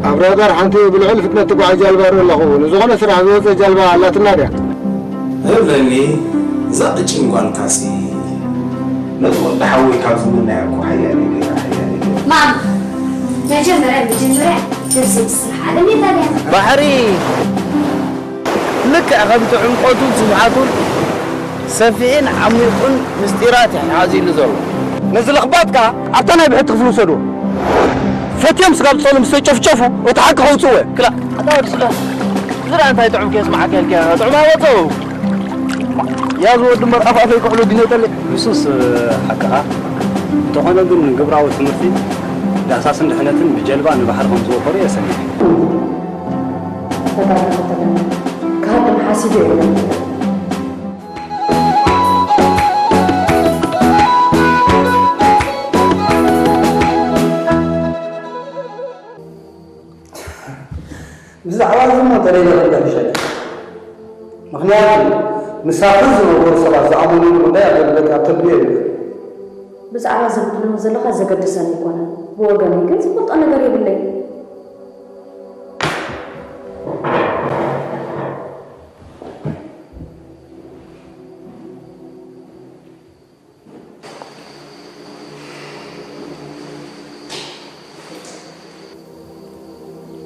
أبرادر حنتي بالعلم فتنة تقع جلبة الله نزغنا سرعة زوجة جلبة لا تنادي هذني زاد جنقان كاسي نقول بحاول كافونا يكو حياني مام يا جمرة بجمرة ترسم الصراحة هذا مين تاني بحري لك أخذت عمقاتون سبحاتون سفين عميقون مستيرات يعني عايزين نزلوا نزل أخباتك أعطانا بحط فلوس دو فتيم سقاب صلوا مستشفشفوا وتحققوا سوى كلا هذا رسلا زرع أنت يتعم كيس معك هالكا تعم هوتو يا زود دمر أفا يقولوا دينه تلي بسوس حكها تخونا دون قبرة وتمرتي لأساس إن إحنا بجلبان البحر خمسة وقرية سنة كهذا محاسبي ولا بزعل ما تريد غير شيء مغنيان مسافر زمان صلاة زعمون ولا يقدر لك تبيه بزعل زمان زلخة زقد سنة يكون بوجاني كنت بط أنا قريب الليل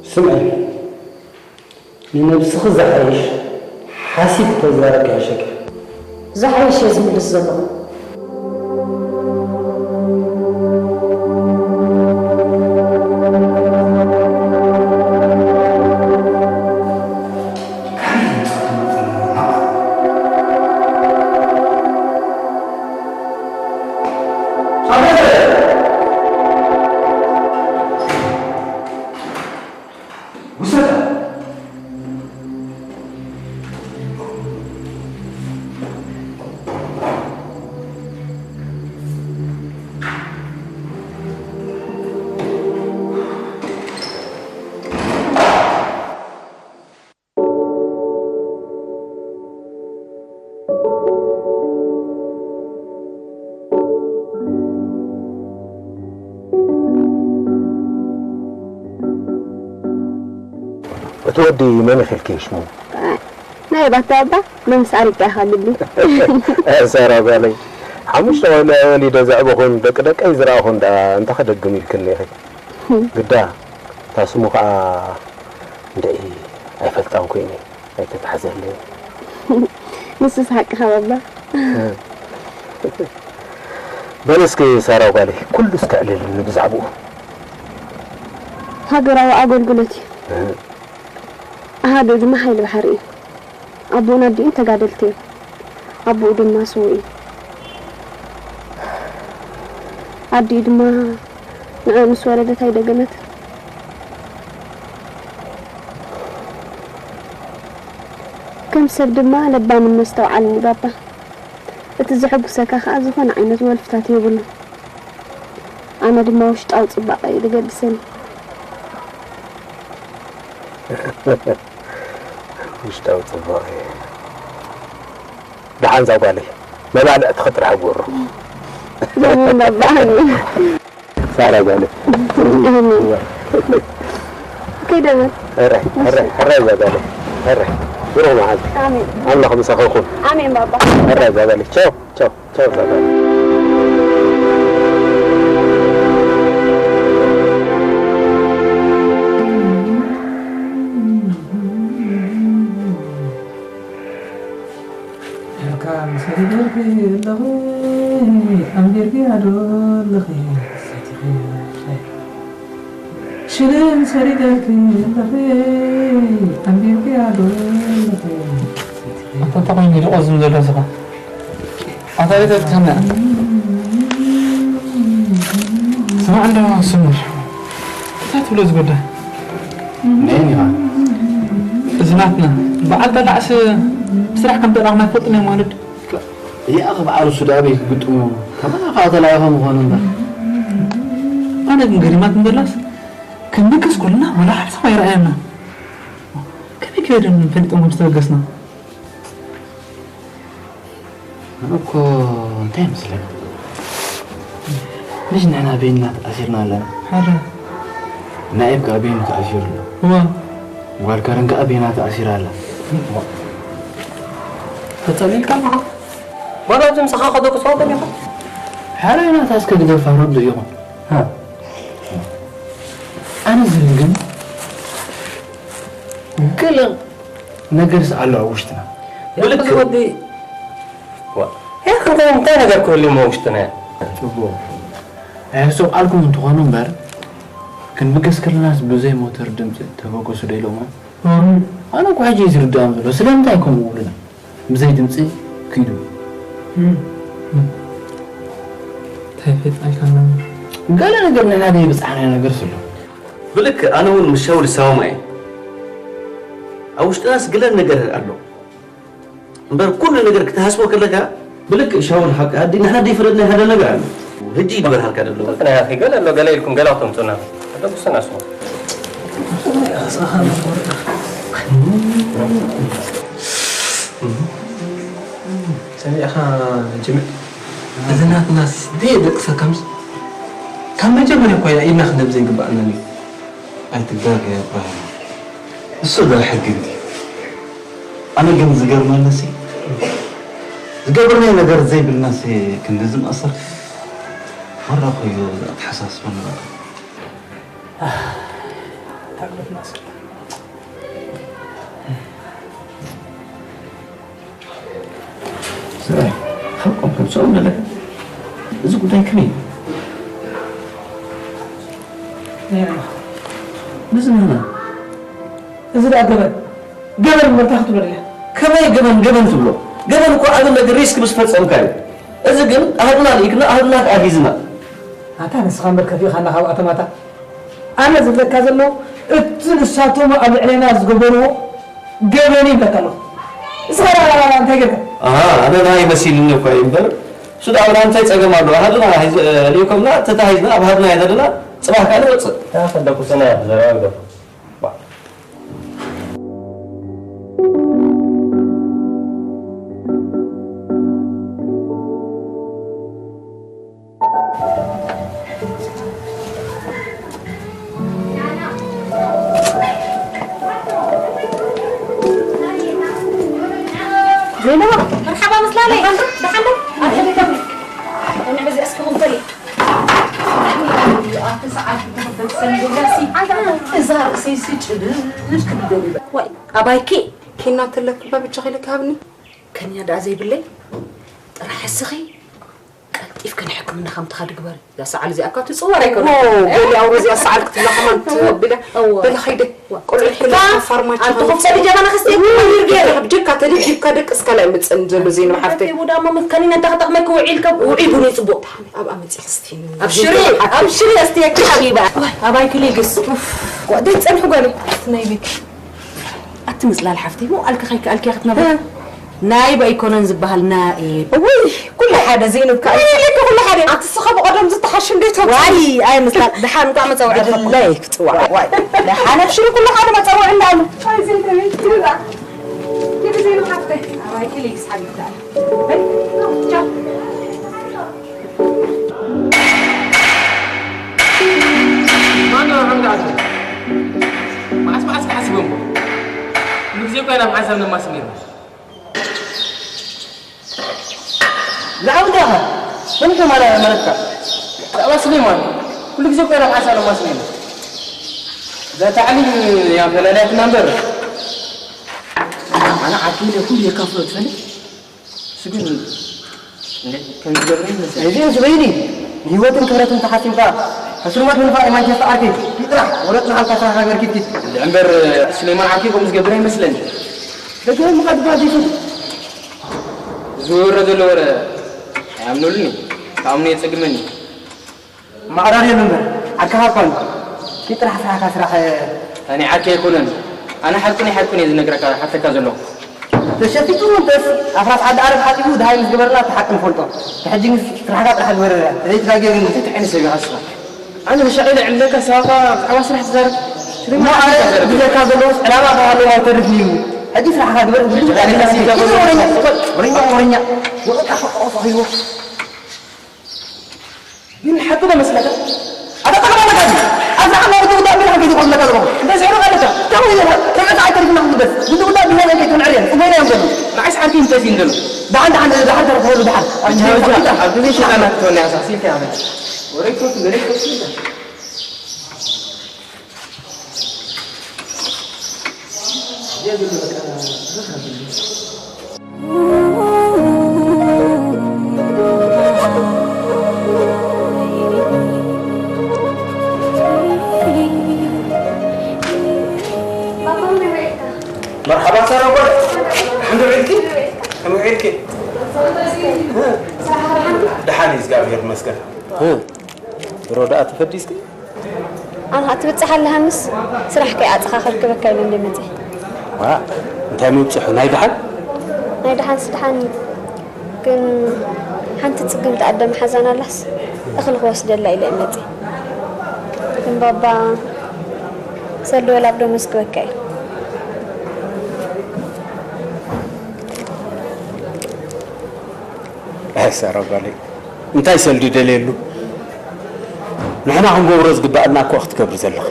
سمعي لنفسخ زحيش حاسب تزارك يا شكل زحيش يا زميل الزبط تودي ما مثل كيش مو؟ ناي أي بتابع من سعر تأخذ لي سارة بالي حمش ولا ولي دزعبه هون دك أي زراعة هون ده أنت خدك جميل كله قدا تاسمو دقي أي فتاو كيني أي تتحزن لي نص حق خبابة بلسكي سارة بالي كل استقلل نبزعبوه هاجر أقول قلتي هذا ما حيل بحري أبونا دي أنت قادلتي أبو دم سوي عدي دم نعمس ولدت هيدا قنت كم سبد ما لبا من مستوعلني بابا اتزحب سكاخ أزفن عينة والفتات يقول أنا دم وشت أو صباقي إذا قد سنة مش داوت صباحي دحان زوالي ما بعد أتخطر حبور زمان باباني سارة بالي كده بس هرّي زوالي هرّي يروح معاك آمين الله خمسة أخوكم آمين بابا هرّي زوالي تشاو زوالي شلون سريدك أمير بيادو أنت طبعا يلغز من الرزقة أعطيت التمع سمع عنده سمر لا تولز قده منين يا زناتنا بعد العس بصراحة كم تلاقنا فطني مالد يا أخي بعرف سودابي قلت كمان قاتل عليهم هون أنا قريمات مدرس كنكس كلنا ولا حد ما يرأينا كم يكير من فنت أمور تلقسنا أنا انتهي مثلك ليش نحن بيننا تأثيرنا لنا حرة نائب كأبينا تأثير له هو والكرن كأبينا تأثير له فتالي كم ما لازم سخاخة دوك صوتك يا خد حالينا تاسك قدر فهرب له يوم ها أنا زلقن قل نقرس على عوشتنا ولك ودي يا أخي أنت نقدر كل ما وشتنا شوفوا سؤالكم انتوا قانون بار كان بقص كل الناس بزي موتر دمت تفوقوا سديلو ما أنا كو حاجة يصير قدام بس لم تايكم مولنا بزي دمتي كيدو تفيت أيكنا قال أنا قلنا هذه بس أنا قرس له بقولك أنا هو المشاور يساوي معي أوش ناس قلنا نقدر قالوا بل كل نقدر كتحسبه كلها بقولك شاور حق هدي نحن دي فردنا هذا نقال هجي نقدر هالك هذا اللي أنا يا أخي قال له قال لكم قال أعطهم سنة هذا بس أنا أسمع سامي أخا جميل أذنات ناس دي دقسة كمس كم جبنا كويس إيه نخدم زي قبلنا لي أنت داك يا إبراهيم السؤال الحق عندي أنا قم زجر ما نسي زجرني نقدر زي بالناس كن لازم أصر مرة خيو حساس من تقلب ناس سرعي خلقهم كم سؤال لك إذا قلت كمين لازم هنا إذا لا قبل ما تاخذ بريا كمان قبل تبلو قبل كو أنا الريسك بس فرص أمكاني إذا قلت أهلنا ليكنا أهلنا أهيزنا هذا نسخان بركتي خلنا خاو أتماتا أنا زلك كذا لو اتنساتو ما أبي علينا زقبرو قبلني بكلو إسمع لا أنت كده أنا ناي مسيلني كويس بل سود أولا أنت تجمع مالو أهلنا هيز اليوم لا تتهيزنا أبهرنا هذا لا صباح كانوا وصل يا خدك سنة زراعة زينب مرحبا مسلالي دحنا أهلا كملك أنا بزي أسكهم طلي إزار سيسي ليش كبدوني بقى واي أبايكي كنا تلك الباب تشغلك هابني كان يدا زي بالله راح السخي كيف كان حكمنا خمت خالد كبار يا سعال زي أكاد تصور يكون قولي أو رزي أسعال كتب لها خمنت بلا خيدة قول الحلا فرمات أنت خفت لي جانا خستي يرجع بجيك تلي جيب كدك اسكالا متسنجل زين محفتي ودا ما مكانين أنت خطأ ماك وعيلك وعيبوني صبوت أبقى متحستين أبشري أستيك حبيبة أبايك لي قص وقدي تسأل قالي نايبك أتمز لا الحفتي مو قالك خيك قالك يا أختنا بقى نايب أيكونن زبها النائب وي كل حدا زينب كأي لك كل حدا عم تصخب قدام زت حشم بيتهم واي أي مثلا دحان تعمل توعد ليك توعد واي دحان أبشري كل حدا ما توعد لنا هاي زينب كذا كيف زينب حفتي هاي كليكس حبيبتي تشاو ما أنا عم قاعد ما أسمع حسبهم نزيب أنا محسن ما سمير لا عودها أنت ما ملكة لا سليمان كل زيب أنا محسن ما سمير ذا تعليم يا فلانات نمبر أنا عقيلة كل كافر تفهم سجون كان جبرين عايزين زبيني هيوتن كبرتن تحاسين بقى فسلمات من فاي ما جت أركي يطلع ولدنا على كسر غير كتير العنبر سليمان عقيل مش جبرين مثلاً لكن ما قد بعد يفوت زور رجل ورا عملوا لي عملوا يتسجمني ما أراني منبر عكها كون يطلع فيها كسر أنا عكي يكونن أنا حلكني إذا نقرأ حتى كذلوا تشتتوا بس أفراد عاد أعرف حد يقول هاي مش جبرنا تحكم فلتو تحجين ترحقات راح الورا ليش تلاقي من تعني سبي أصلا أنا مش عيد عندك ساقة عواصر راح تزار ما أعرف إذا كذلوا أنا ما بعرف هاي ترفني حديث راح هذا ورينا صحيح من حقنا مسألة أنا طبعا ما كذي أنا ما أريد أن أعمل حاجة يقول لك هذا بس عيرو قالك تقول لي كم تعرف من بس بدو بدأ بهذا اللي يكون عريان وين ينزل ما عايز عارفين تزين دلو ده تقول ده عبد ليش أنا توني أساسي كامل وريك مرحبا سارة وبرد الحمد لله كم عيرك دحاني زقاب غير مسكن رودا تفديسك أنا أتبتح الهمس سرح كي أتخاخر كبكاي من دمتي وا انت مبصح ناي دحان سدحان كن حنت تسقم تقدم حزن اللحس أخلق واسد الله إلى أمتي كن بابا سلو ولا بدو مسك بكاي سارة بالي انت يسلدي دليلو نحن عم نقورز قبالنا كو وقت كبر زلخ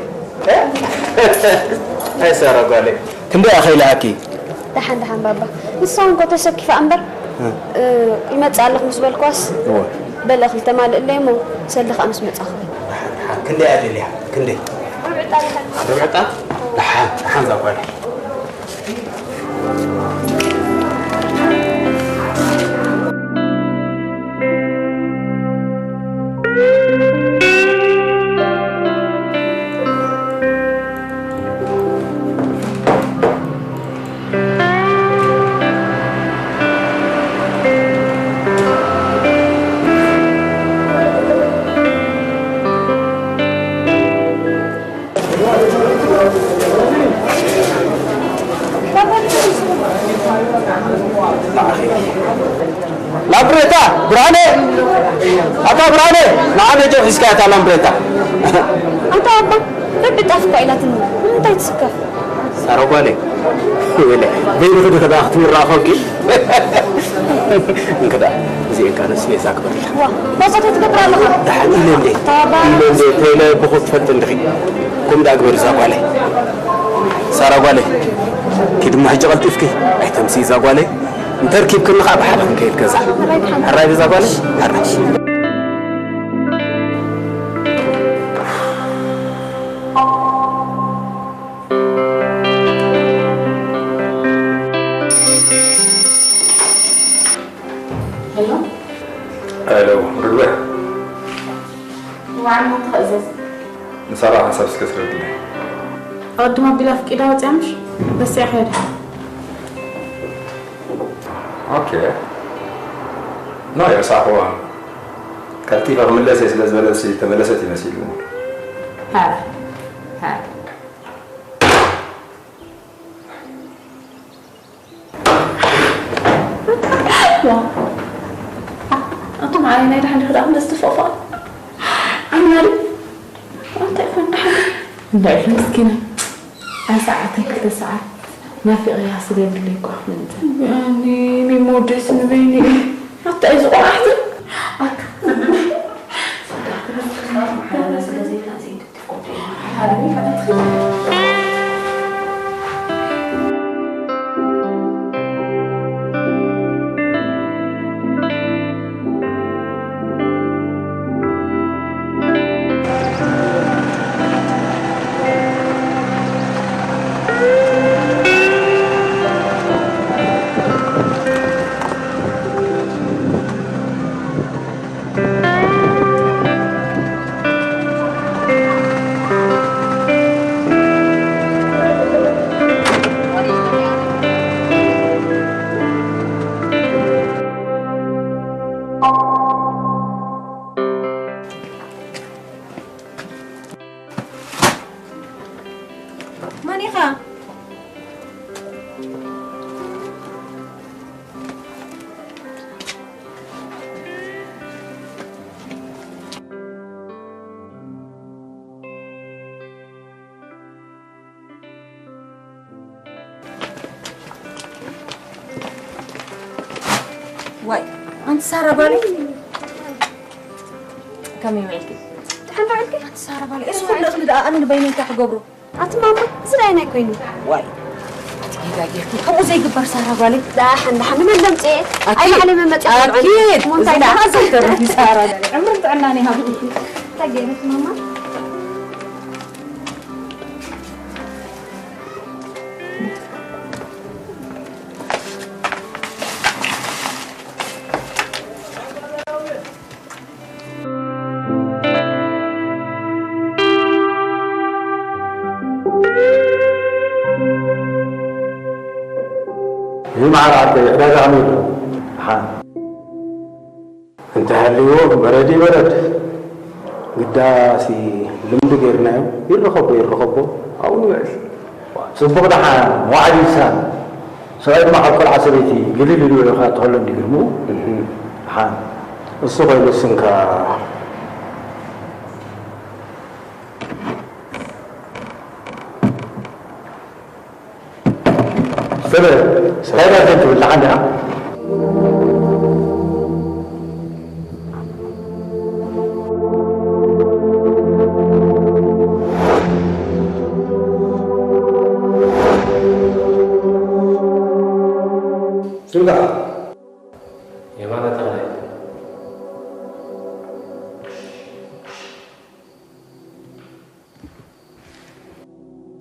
هاي سارة بالي كم بقى أخي لهاكي دحان بابا نصان قطع سكيف أمبر يمتعلق مسبال كواس بلغ التمال اللي مو سلخ أمس متأخر كندي أدليها كندي ربعتها لحان ذا بالي لامبريتا براني أتا براني نعم يجوا حسكات لامبريتا أنت أبا ربي تفكى إلى تنو أنت يتسكى سارة بالي ولا بين كده كده أختم الرافوكي كده زي كان سياسة أكبر واه بس تتكبر الله دحين اللي طبعا تيلا بخوت فتن دخي كم ده أكبر زاقوالي سارة بالي كده ما هيجي غلط فيك أي تمسي زاقوالي تركيب كل خاب حد كيف كذا الراي بزا بالي حرش الو رجوع وعن منطقة إزاز بصراحة حسب سكسر لي أقدم بلا فكرة وتعمش بس يا خير اوكي لا يا صاحبها كاتيفا ملسة لازم تملست يمسيلون ها أنتم معايا نايدة حد خدام الاستفاضة أنا أنت يكون نحن لا مسكينة أنا ساعتين كده ساعات ما في غير سرير اللي يقع من ده يعني مودس نبيني حتى إذا واحدة واي أنت سارة بالي كم يملكي تحن بعدك أنت سارة بالي إيش كل أغلى ده أنا نبيني تاخ قبره أنت ماما زرعنا كويني واي كم زي قبر سارة بالي دحن من دمتي أي على من متى أكيد منتهى هذا ترى سارة بالي عمرك عناني هذا تجيبك ماما مع العدد عميل انت هاليوم بردي برد قداسي لمد غيرنا يرخبوا او نعيش صبغ دحان وعد انسان سؤال ما حق العسليتي قليل اللي يخاط هلو ديرمو حان الصبح لسنكا هذا انت اللي عندها سلطة يا ماذا تغني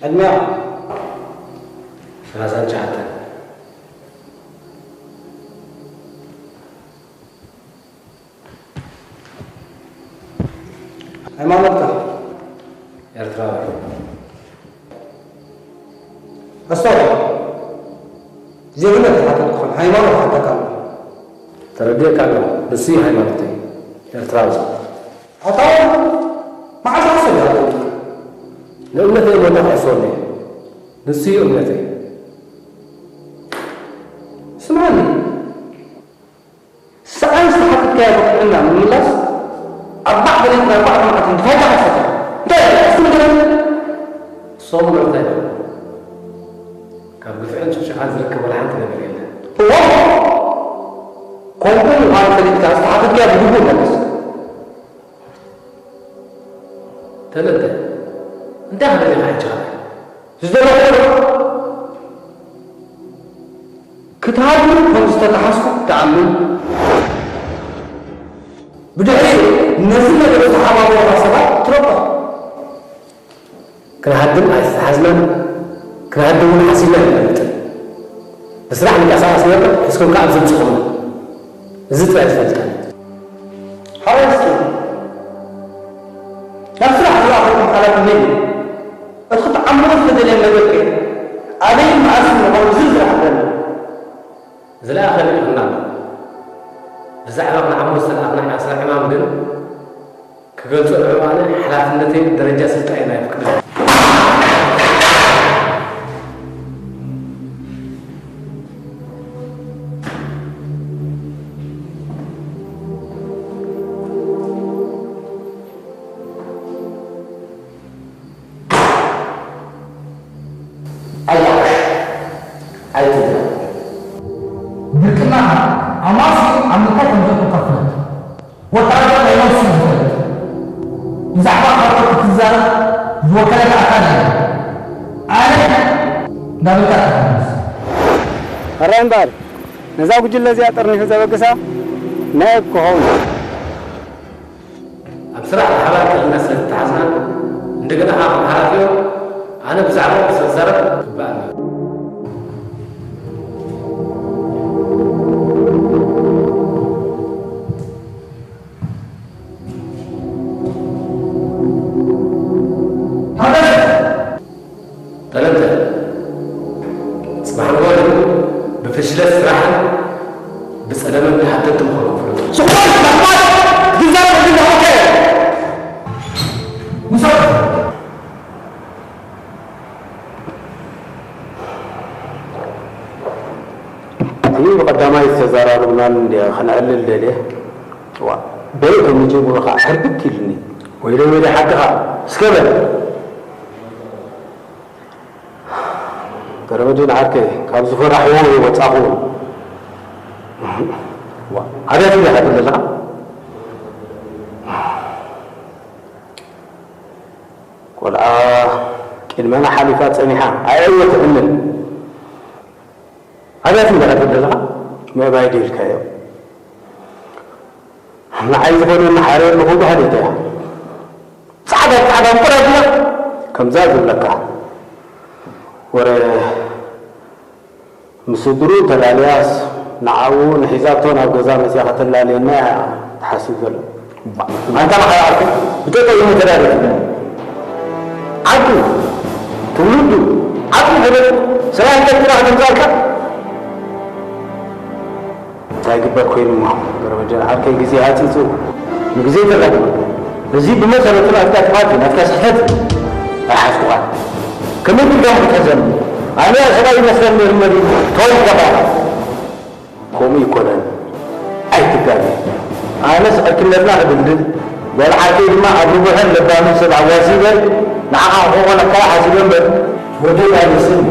أجمع ثلاثة جهات ሃይማኖትካ ኤርትራዊ أستاذ ዜግነት ሓተትኩን ሃይማኖት ሓተካ ተረዲእካ ኣለኹ ንሱ እዩ ሃይማኖተይ ኤርትራዊ ኣታው መዓዝ ሓሰብ ንእምነተይ ሞና ክዕስወኒ ንሱ እዩ እምነተይ ስምዓኒ ሰዓን ዝተሓትካያ ብቅዕና ምምላስ أربع بلاد أربع مرات انتهيت على فترة انتهيت اسمه كده صوم مرتين كان بالفعل شو عايز يركب ولا حد نبي له هو كل هذا اللي كان استحقت كده بدون بس ثلاثة انت هذا اللي قاعد شغال زين كتابي كنت تتحسك تعمل بدعي نزل لك الصحابة والرسول تربى كنا هدم حزنا كنا هدم حسينا بس راح لك أساس نبى اسكن كعب زمزخون زدت بعد فترة حرصت نفس الأحوال على مني أدخل عمرو في ذي المدرسة عليه مع اسمه أو زلزل حدنا زلا آخر الإغنام بزعلنا عمرو سلا أغنى عصر إمام قل كقلت العمانة حلافنتين درجة ستة يفكر الرأي بار نزاق جل زي أطرني في زبق سا نايب كهون بصراحة حالات الناس اللي تعزنا عندنا حالاتهم أنا بزعل بس الزرق بقى بفشلة صراحة بس أنا ما حددت مخالفة سكوت مخالف جزاء من أوكي مصر هي مقدمة استزارة ربنا خنقل الليلة بيتهم يجيبوا لها حرب كيلني ويلو لي حقها سكبل كرمجين عاركه كان زفر راحوا وتصاحوا هذا اللي هذا لا قل كلمة حلفات سميحة أيوة تعمل هذا اللي هذا لا ما بايدي الكيو أنا عايز أقول إن حرير نقول هذا ده صعدة قرب كم زاد لك ورا مسدرو تلالياس نعاون حسابتون أجزاء مسيحة اللالي ما تحسب له أنت ما خيارك بتوقع يوم تلالي عدو تولد عدو هذا سواء كنت راح نمزارك تاجب بكوين ما درجة عارك يجزي هاتي سو يجزي تلالي نزيد بمثل تلا أتكاتفاتي أتكاسحت أحسوا كم يقول لهم تزن أنا أسرع مثلا من المدينة طول كبار قومي يكونن أي تكالي أنا سأكل لنا بدل والعادي ما أبو بحر لبانو سبع واسيبر نعم هو أنا كلا حاسبين بر ودول هذا السن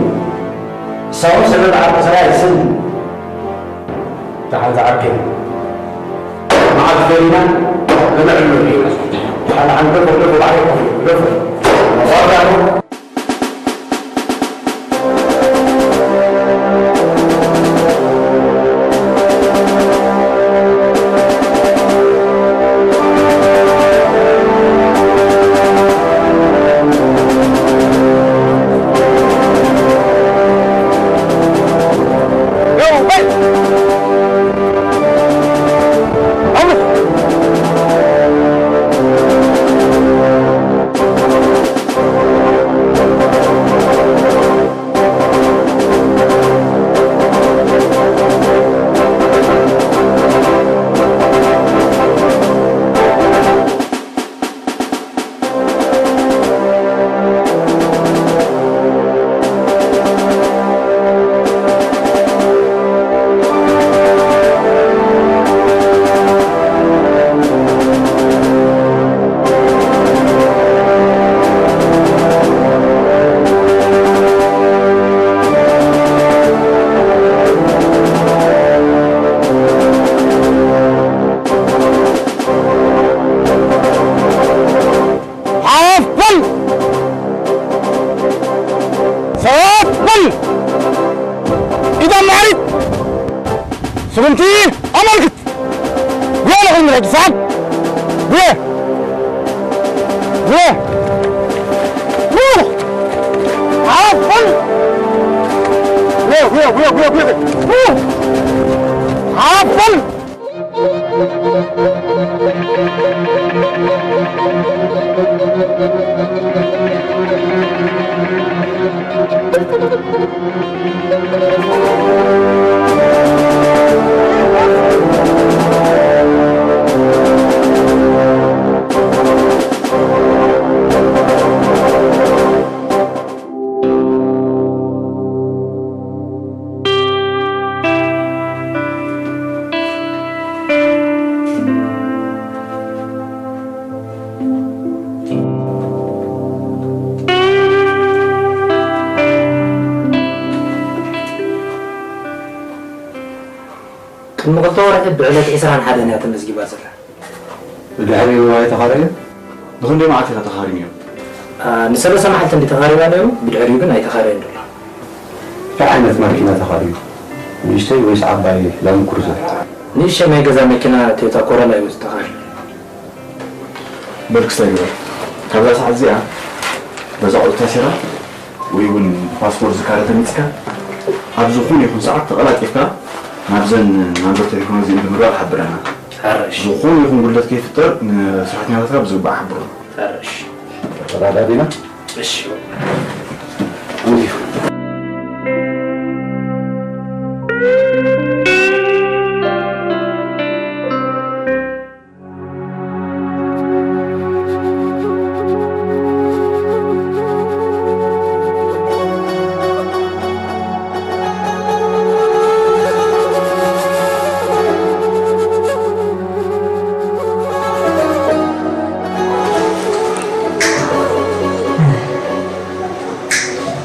سووا سبب عرق سراء السن تعال تعركي مع الفرينا لنا علمه أنا عندك ولف العيق لف مصارع أمرك وين غنرد صعب وين عفوا عفوا المقطورة بعلة إسران حدا ناتم مسجبات زلا. بدعي رواية تخارية؟ نقول لي ما عاد تخارية. نسأل سماحة اللي تخاري أنا بدعي يقولنا يتخارين دولة. فعلا ماكينة تخارية. نشتري ويسعى باي لا مكروزة. نيش ما يجزا ماكينة تتكورة لا يستخاري. بركس تايجر. كذا ساعة زيها. بس أقول تسيرة ويقول باسبور زكاة المسكة. أبزخون يكون ساعة غلط كيفها. نابزن نابزن تليفون زين بمرة حبرنا. فرش. زخون يكون قلت كيف تر صحتني على تراب زوج بحبره. فرش. هذا دينا. إيش. ودي.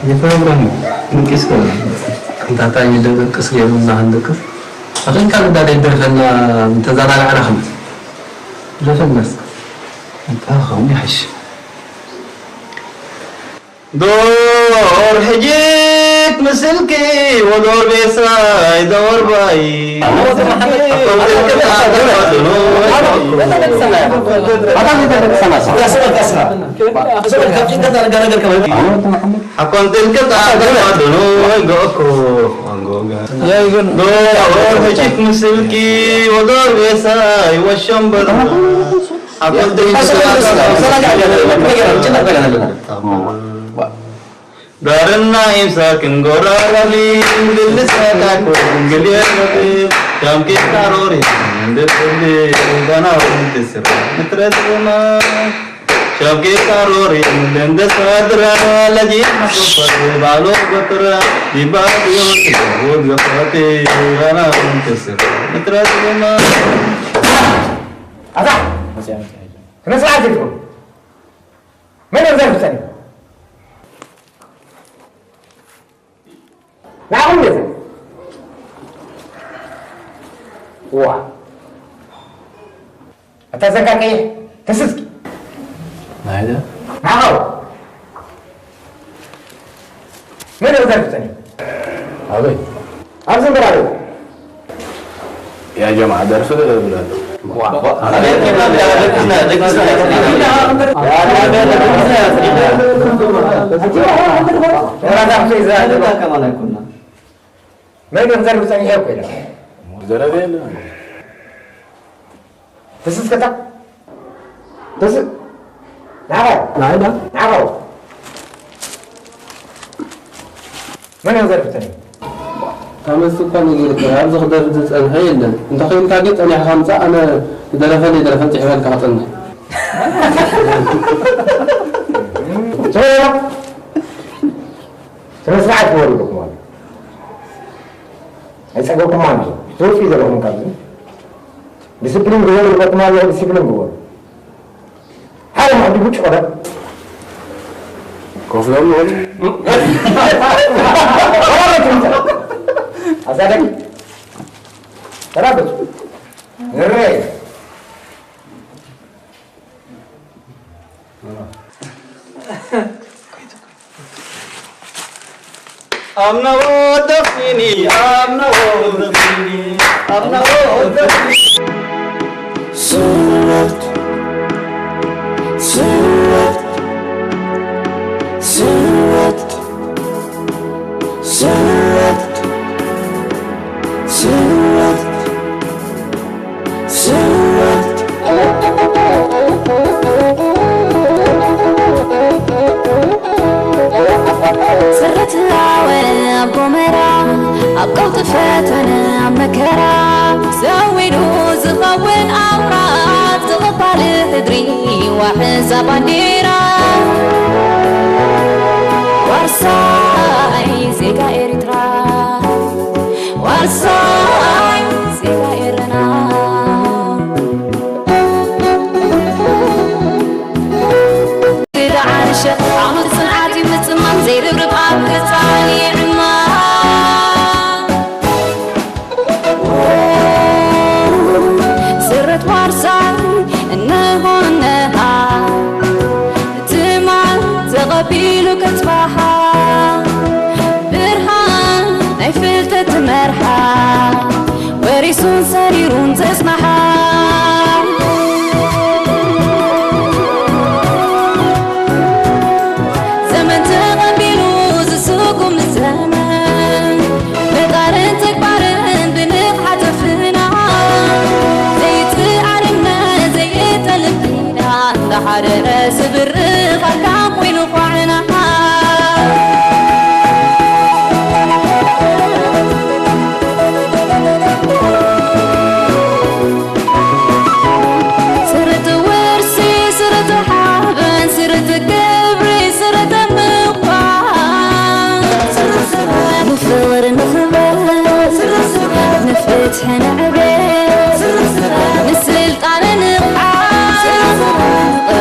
يفهمني من كسر أنت تعطيني دقة كسر يوم نهار دقة أخي كان ده يدرخنا متزارع على خمس جالس الناس أنت أخوي حش دور حجيت مسلكي ودور بيساي دور باي أكون تلك تعبان دلو غوكو يا يقول دور حجيت مسلكي ودور بيساي والشمبر أكون تلك Darna imsa kengora lali dilisa takut gelir lagi jam kita rori ndetli dana untisir mitratma jam kita rori ndendesadra lagi masuk balu batra dibagi ud gapati dana untisir mitratma ada kenapa saja itu mana berjalan نعم مثل وا أتذكر كيف تسسك هذا نعم من أذكر ثاني أبي أرسل برادو يا جماعة درس ولا بلاد؟ ما يقدر يزرب ثاني هيك ولا زرب ولا تسس كذا تسس نعم نعم من يزرب ثاني تعمل سكان يقولك عاوز أخذ تسأل هاي اللي أنت خيل كاجت أنا خمسة أنا درفني حوالي كعطني شو ساعات بقول لكم هذا ऐसा को कमान है तो की जगह हम कर दें डिसिप्लिन गोल वर्तमान में डिसिप्लिन गोल हर हम कुछ और كوفلون ولا؟ أزادك ترابط نرى I'm not the fini, I'm not the fini. فتنا مكرا زوينو زغون أوراد زغبال تدري وحزب بانديرا ورساي زيكا إريترا ورساي